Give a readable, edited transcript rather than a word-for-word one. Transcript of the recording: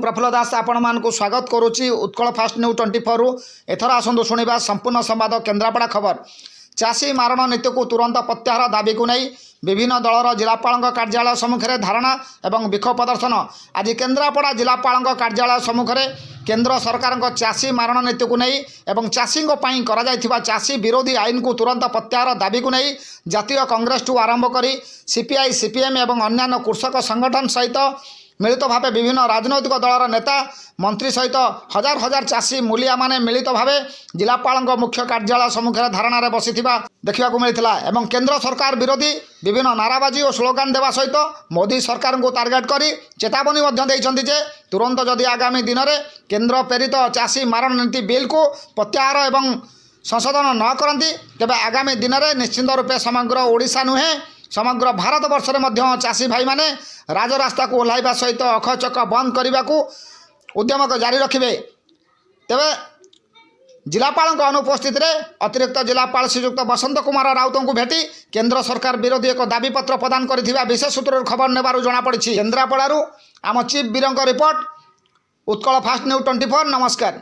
प्रफुल्ल दास आपण मानकु स्वागत करुच्ची Utkal fast news 24 रु एथर आसतु शुणा संपूर्ण संवाद केन्द्रापड़ा खबर। चाषी मारण नीति को तुरंत प्रत्याहार दाबी को नहीं विभिन्न दलर जिलापाल कार्यालय सम्मुखें धारणा एवं विक्षोभ प्रदर्शन। आज केन्द्रापड़ा जिलापाल कार्यालय सम्मुखें केंद्र सरकार चाषी मारण नीति को नहीं एवं चाषी चाषी विरोधी आईन को तुरंत प्रत्याहार दाबी को नहीं जातीय कांग्रेस ठू आरंभ कर सीपीआई सीपीएम एवं अन्य कृषक संगठन सहित मिलित भाव विभिन्न राजनैतिक दलर नेता मंत्री सहित हजार हजार चाषी मूलिया माने मिलित भाव जिलापाल मुख्य कार्यालय सम्मुखें धारणा बसी देखा मिलता एवं केंद्र सरकार विरोधी विभिन्न नाराबाजी और स्लोगान देवा सहित मोदी सरकार को टार्गेट कर चेतावनी जे तुरंत जदि आगामी दिन में केंद्र प्रेरित चाषी मारण नीति बिल को प्रत्याहार एवं संशोधन न करती तेज आगामी दिन में निश्चिंत रूपे समग्र ओडिशा नुहे समग्र भारत वर्ष में चाषी भाई माने राजरास्ता को ओह्लैवा सहित अखचक बंद करने को उद्यम जारी रखिए। तेरे जिलापाल अनुपस्थित अतिरिक्त जिलापाल श्रीजुक्त बसंत कुमार राउत को भेटी केंद्र सरकार विरोधी एक दाबीपत्र प्रदान कर विशेष सूत्र खबर नेबारु जनापड़ी। केन्द्रापड़ारू आम चीफ बीर रिपोर्ट उत्कल फास्ट न्यूज 24। नमस्कार।